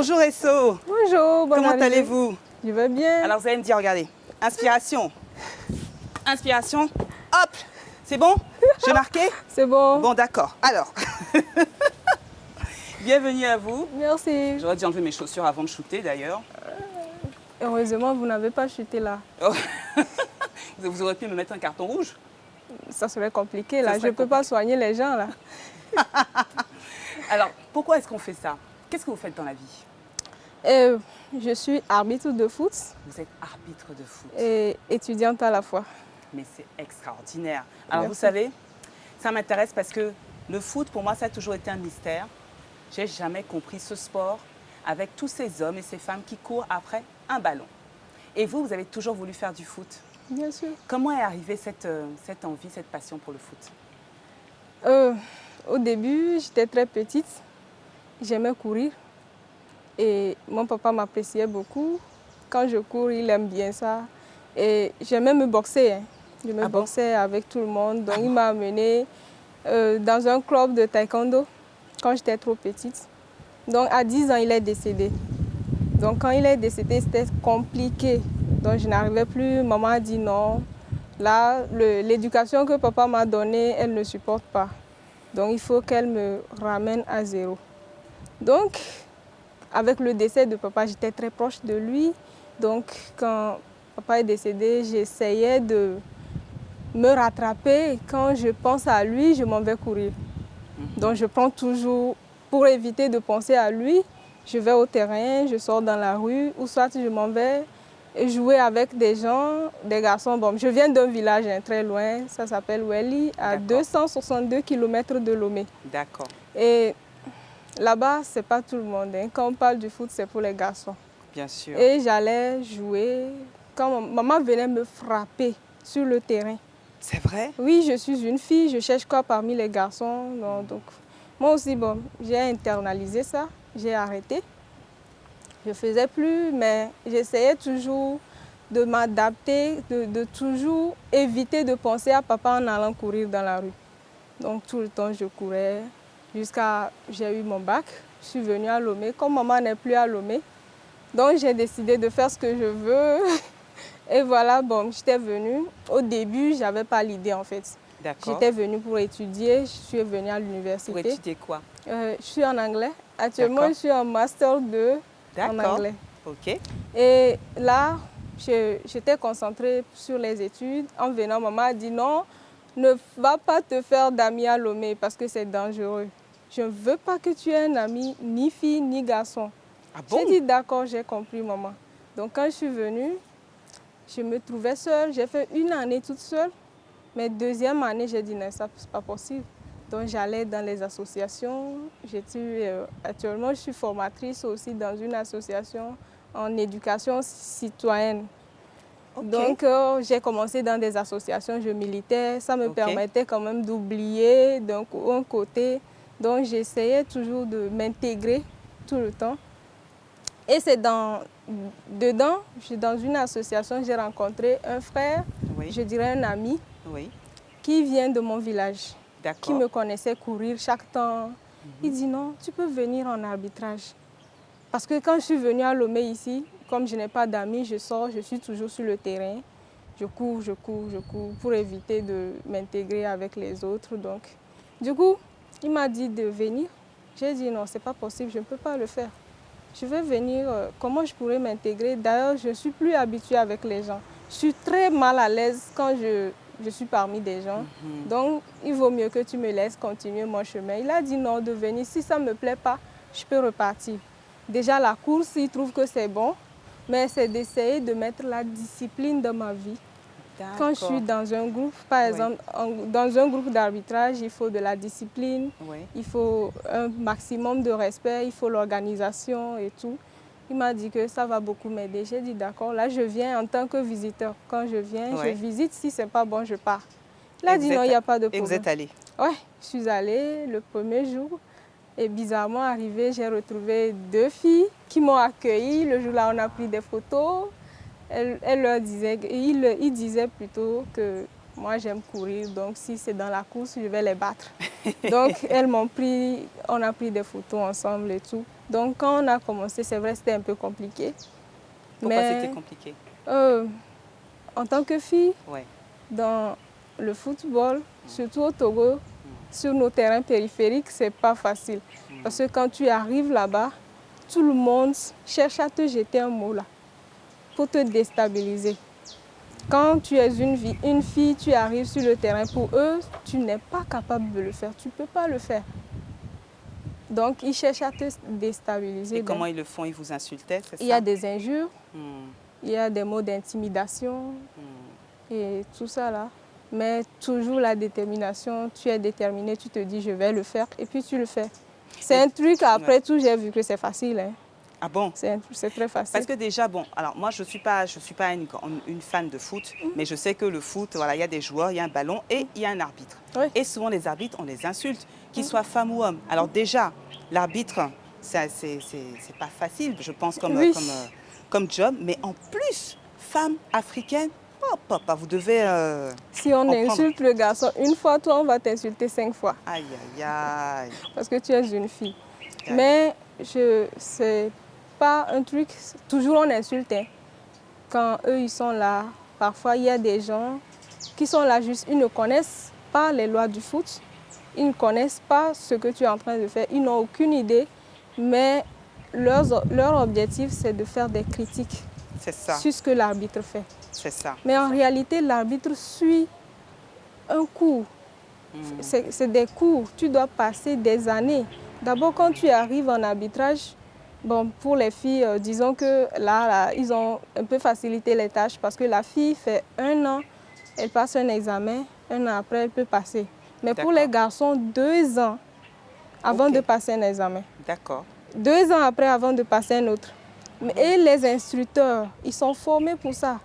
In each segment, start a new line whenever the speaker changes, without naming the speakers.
Bonjour Esso.
Bonjour, bonne
Comment
arrivée.
allez-vous?
Je vais bien.
Alors vous allez me dire, regardez, inspiration, inspiration, hop, c'est bon? J'ai marqué?
C'est bon.
Bon, d'accord. Alors, bienvenue à vous.
Merci.
J'aurais dû enlever mes chaussures avant de shooter d'ailleurs.
Heureusement, vous n'avez pas chuté là.
Oh. Vous aurez pu me mettre un carton rouge?
Ça serait compliqué là.
Ça
Je
serait
ne peux pas soigner les gens là.
Alors, pourquoi est-ce qu'on fait ça? Qu'est-ce que vous faites dans la vie?
Je suis arbitre de foot
Vous êtes arbitre de foot.
et étudiante à la fois.
Mais c'est extraordinaire. Alors
Merci.
vous savez, ça m'intéresse parce que le foot, pour moi, ça a toujours été un mystère. J'ai jamais compris ce sport avec tous ces hommes et ces femmes qui courent après un ballon. Et vous, vous avez toujours voulu faire du foot.
Bien sûr.
Comment est arrivée cette envie, cette passion pour le foot?
Au début, j'étais très petite. J'aimais courir. Et mon papa m'appréciait beaucoup. Quand je cours, il aime bien ça. Et j'aimais me boxer. Hein. Je me boxais avec tout le monde. Donc il m'a amenée dans un club de taekwondo quand j'étais trop petite. Donc à 10 ans, il est décédé. Donc quand il est décédé, c'était compliqué. Donc je n'arrivais plus. Maman a dit non. Là, l'éducation que papa m'a donnée, elle ne supporte pas. Donc il faut qu'elle me ramène à zéro. Donc avec le décès de papa, j'étais très proche de lui. Donc quand papa est décédé, j'essayais de me rattraper. Quand je pense à lui, je m'en vais courir. Donc je prends toujours, pour éviter de penser à lui, je vais au terrain, je sors dans la rue, ou soit je m'en vais jouer avec des gens, des garçons. Bon, je viens d'un village très loin, ça s'appelle Weli, à 262 km de Lomé.
D'accord.
Et là-bas, c'est pas tout le monde. Hein. Quand on parle du foot, c'est pour les garçons.
Bien sûr.
Et j'allais jouer. Quand maman venait me frapper sur le terrain.
C'est vrai?
Oui, je suis une fille, je cherche quoi parmi les garçons. Non, donc, moi aussi, bon, j'ai internalisé ça, j'ai arrêté. Je ne faisais plus, mais j'essayais toujours de m'adapter, de toujours éviter de penser à papa en allant courir dans la rue. Donc tout le temps, je courais jusqu'à j'ai eu mon bac. Je suis venue à Lomé. Comme maman n'est plus à Lomé, donc j'ai décidé de faire ce que je veux. Et voilà, bon, j'étais venue. Au début, je n'avais pas l'idée en fait.
D'accord.
J'étais venue pour étudier, je suis venue à l'université.
Pour étudier quoi?
Je suis en anglais. Actuellement, je suis en master 2 en anglais.
Ok.
Et là, j'étais concentrée sur les études. En venant, maman a dit non, ne va pas te faire d'amis à Lomé parce que c'est dangereux. Je ne veux pas que tu aies un ami, ni fille, ni garçon.
Ah bon?
J'ai dit d'accord, j'ai compris, maman. Donc quand je suis venue, je me trouvais seule. J'ai fait une année toute seule. Mais deuxième année, j'ai dit non, ça c'est pas possible. Donc j'allais dans les associations. Actuellement, je suis formatrice aussi dans une association en éducation citoyenne. Okay. Donc j'ai commencé dans des associations, je militais. Ça me permettait quand même d'oublier d'un côté. Donc j'essayais toujours de m'intégrer tout le temps. Et c'est dedans, dans une association, j'ai rencontré un frère, je dirais un ami, qui vient de mon village, qui me connaissait courir chaque temps. Il dit non, tu peux venir en arbitrage. Parce que quand je suis venue à Lomé ici, comme je n'ai pas d'amis, je sors, je suis toujours sur le terrain. Je cours pour éviter de m'intégrer avec les autres. Donc, du coup, il m'a dit de venir. J'ai dit non, c'est pas possible, je ne peux pas le faire. Je vais venir, comment je pourrais m'intégrer? D'ailleurs, je ne suis plus habituée avec les gens. Je suis très mal à l'aise quand je suis parmi des gens. Donc, il vaut mieux que tu me laisses continuer mon chemin. Il a dit non, de venir. Si ça ne me plaît pas, je peux repartir. Déjà, la course, il trouve que c'est bon, mais c'est d'essayer de mettre la discipline dans ma vie. Quand je suis dans un groupe, par exemple, dans un groupe d'arbitrage, il faut de la discipline, il faut un maximum de respect, il faut l'organisation et tout. Il m'a dit que ça va beaucoup m'aider. J'ai dit d'accord, là je viens en tant que visiteur. Quand je viens, je visite, si c'est pas bon, je pars. Il a dit non, il n'y a pas de problème.
Et vous êtes allée?
Oui, je suis allée le premier jour. Et bizarrement arrivé, j'ai retrouvé 2 filles qui m'ont accueillie. Le jour-là, on a pris des photos. Elle leur disait, il disait plutôt que moi j'aime courir, donc si c'est dans la course, je vais les battre. Donc elles m'ont pris, on a pris des photos ensemble et tout. Donc quand on a commencé, c'est vrai, c'était un peu compliqué.
Pourquoi c'était compliqué?
En tant que fille,
Ouais.
dans le football, surtout au Togo, sur nos terrains périphériques, c'est pas facile. Parce que quand tu arrives là-bas, tout le monde cherche à te jeter un mot là, pour te déstabiliser. Quand tu es une fille, tu arrives sur le terrain, pour eux, tu n'es pas capable de le faire, tu ne peux pas le faire. Donc, ils cherchent à te déstabiliser.
Et comment ils le font? Ils vous insultaient, c'est ça?
Il y a des injures, il y a des mots d'intimidation et tout ça là. Mais toujours la détermination, tu es déterminé, tu te dis je vais le faire et puis tu le fais. C'est un truc, après tout, j'ai vu que c'est facile. Hein.
Ah bon?
C'est très facile.
Parce que déjà, bon, alors moi je suis pas une fan de foot, mais je sais que le foot, voilà, il y a des joueurs, il y a un ballon et il y a un arbitre.
Oui.
Et souvent les arbitres, on les insulte, qu'ils soient femmes ou hommes. Alors déjà, l'arbitre, c'est pas facile, je pense, comme job, mais en plus, femme africaine, papa, vous devez...
si on insulte le garçon une fois, toi, on va t'insulter 5 fois.
Aïe, aïe, aïe.
Parce que tu es une fille.
Aïe.
Mais c'est pas un truc, toujours on insulte. Hein. Quand eux, ils sont là, parfois, il y a des gens qui sont là juste, ils ne connaissent pas les lois du foot, ils ne connaissent pas ce que tu es en train de faire, ils n'ont aucune idée, mais leur objectif, c'est de faire des critiques sur ce que l'arbitre fait.
C'est ça.
Mais en réalité, l'arbitre suit un cours. C'est des cours, tu dois passer des années. D'abord, quand tu arrives en arbitrage, bon, pour les filles, disons que là, ils ont un peu facilité les tâches parce que la fille fait 1 an, elle passe un examen, 1 an après, elle peut passer. Mais pour les garçons, 2 ans avant de passer un examen.
D'accord.
2 ans après, avant de passer un autre. Et les instructeurs, ils sont formés pour ça,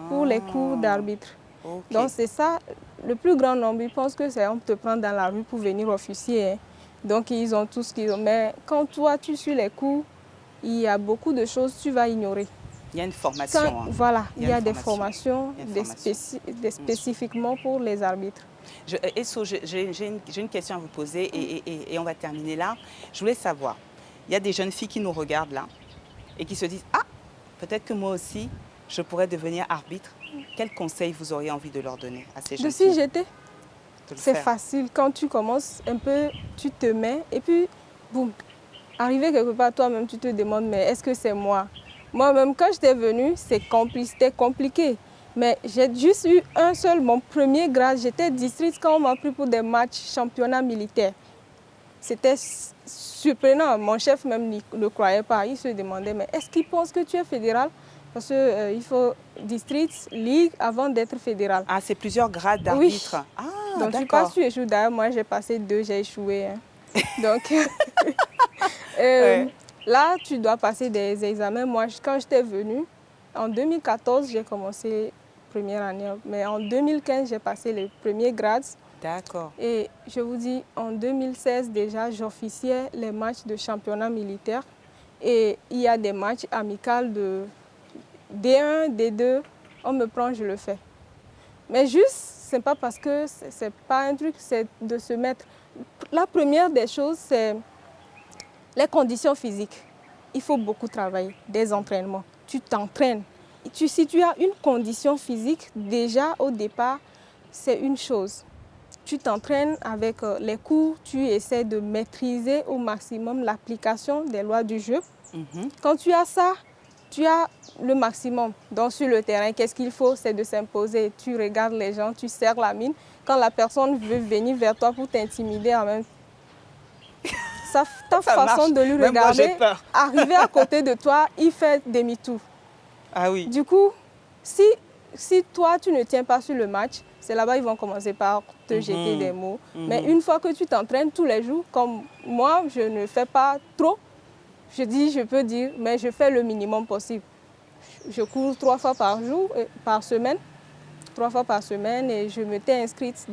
pour les cours d'arbitre. Donc c'est ça, le plus grand nombre, ils pensent que c'est on te prend dans la rue pour venir officier. Hein. Donc ils ont tout ce qu'ils ont. Mais quand toi, tu suis les cours, il y a beaucoup de choses que tu vas ignorer.
Il y a une formation.
Voilà, il y a des formations, spécifiquement pour les arbitres.
Esso, j'ai une question à vous poser et on va terminer là. Je voulais savoir, il y a des jeunes filles qui nous regardent là et qui se disent « Ah, peut-être que moi aussi, je pourrais devenir arbitre ». Quels conseils vous auriez envie de leur donner à ces jeunes filles?
De s'y jeter. C'est facile. Quand tu commences un peu, tu te mets et puis, boum, arrivé quelque part, toi-même, tu te demandes, mais est-ce que c'est moi? Moi-même, quand j'étais venue, c'était compliqué. Mais j'ai juste eu mon premier grade. J'étais district quand on m'a pris pour des matchs championnat militaire. C'était surprenant. Mon chef même ne croyait pas. Il se demandait, mais est-ce qu'il pense que tu es fédéral? Parce qu'il faut district, ligue avant d'être fédéral.
Ah, c'est plusieurs grades d'arbitre.
Oui.
Ah,
donc tu passes, tu échoues. D'ailleurs, moi j'ai passé 2, j'ai échoué. Hein. Donc là, tu dois passer des examens. Moi, quand j'étais venue, en 2014, j'ai commencé première année. Mais en 2015, j'ai passé les premiers grades.
D'accord.
Et je vous dis, en 2016 déjà, j'officiais les matchs de championnat militaire. Et il y a des matchs amicaux de D1, D2, on me prend, je le fais. Mais juste, c'est pas parce que c'est pas un truc, c'est de se mettre... La première des choses, c'est les conditions physiques. Il faut beaucoup travailler, des entraînements. Tu t'entraînes. Si tu as une condition physique, déjà au départ, c'est une chose. Tu t'entraînes avec les cours, tu essaies de maîtriser au maximum l'application des lois du jeu. Quand tu as ça, tu as le maximum. Donc sur le terrain, qu'est-ce qu'il faut? C'est de s'imposer. Tu regardes les gens, tu serres la mine. Quand la personne veut venir vers toi pour t'intimider, ta façon de lui regarder, arriver à côté de toi, il fait demi-tour.
Ah oui.
Du coup, si toi, tu ne tiens pas sur le match, c'est là-bas ils vont commencer par te jeter des mots. Mais une fois que tu t'entraînes tous les jours, comme moi, je ne fais pas trop, je peux dire, mais je fais le minimum possible. Je cours 3 fois par semaine, 3 fois par semaine et je m'étais inscrite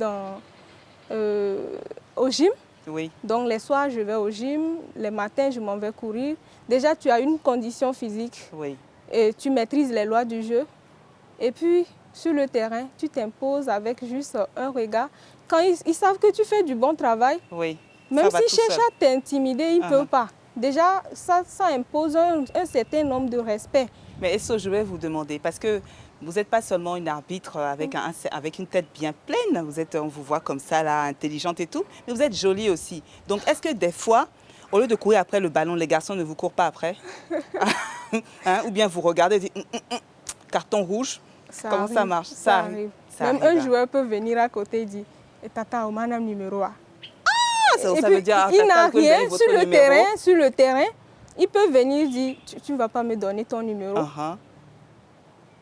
au gym.
Oui.
Donc les soirs, je vais au gym, les matins, je m'en vais courir. Déjà, tu as une condition physique et tu maîtrises les lois du jeu. Et puis, sur le terrain, tu t'imposes avec juste un regard. Quand ils savent que tu fais du bon travail, même s'ils cherchent à t'intimider, ils ne peuvent pas. déjà, ça impose un certain nombre de respect.
Mais est-ce que je vais vous demander, parce que vous n'êtes pas seulement une arbitre avec une tête bien pleine, on vous voit comme ça, là, intelligente et tout, mais vous êtes jolie aussi. Donc, est-ce que des fois, au lieu de courir après le ballon, les garçons ne vous courent pas après? Hein? Ou bien vous regardez et dites, carton rouge, comment ça marche?
Ça arrive. Même un joueur peut venir à côté et dire, Tata, on m'a un numéro A.
Ça
Et
veut
puis,
dire,
il n'a
Tata, vous
rien
donnez votre numéro.
sur le terrain. Il peut venir dire, tu ne vas pas me donner ton numéro.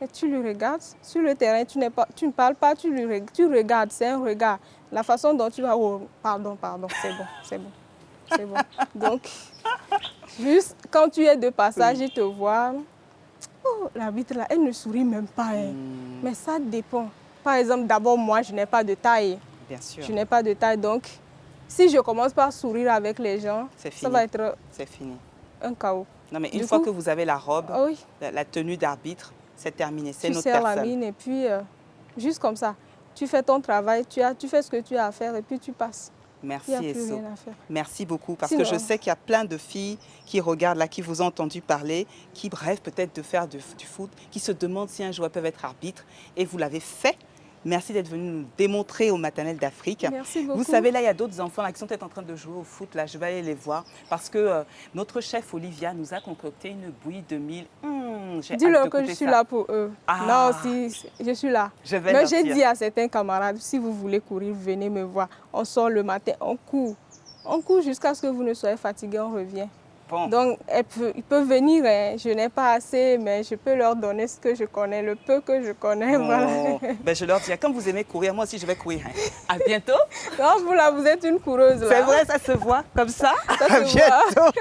Et tu le regardes sur le terrain, tu ne parles pas, tu regardes, c'est un regard. La façon dont tu vas, oh, pardon, c'est bon. Donc, juste quand tu es de passage, il te voit, oh, l'arbitre là, elle ne sourit même pas. Hein. Mais ça dépend. Par exemple, d'abord, moi, je n'ai pas de taille.
Bien sûr.
Je n'ai pas de taille, donc si je commence par sourire avec les gens, ça va être un chaos.
Non, mais une fois que vous avez la robe,
oui,
la tenue d'arbitre, c'est terminé, c'est notre
personne. Tu
personne.
serres la mine et puis, juste comme ça, tu fais ton travail, tu fais ce que tu as à faire et puis tu passes.
Merci,
Il n'y a plus
Esso.
rien à faire.
Merci beaucoup, parce que je sais qu'il y a plein de filles qui regardent là, qui vous ont entendu parler, qui rêvent peut-être de faire du foot, qui se demandent si un jour elles peuvent être arbitre, et vous l'avez fait. Merci d'être venu nous démontrer au Maternelle d'Afrique.
Merci beaucoup.
Vous savez, là, il y a d'autres enfants là, qui sont peut-être en train de jouer au foot. Là, je vais aller les voir parce que notre chef Olivia nous a concocté une bouillie de mil.
Dis-leur que je suis là pour eux. Non, si, je suis là. Mais j'ai dit à certains camarades, si vous voulez courir, venez me voir. On sort le matin, on court. On court jusqu'à ce que vous ne soyez fatigués, on revient. Bon. Donc, ils peuvent venir, hein. Je n'ai pas assez, mais je peux leur donner ce que je connais, le peu que je connais.
Oh.
Voilà.
Ben, je leur dis, comme vous aimez courir, moi aussi je vais courir. Hein. À bientôt.
Non, vous là, vous êtes une coureuse.
C'est vrai, ça se voit comme ça.
Ça
à
se
bientôt.
voit.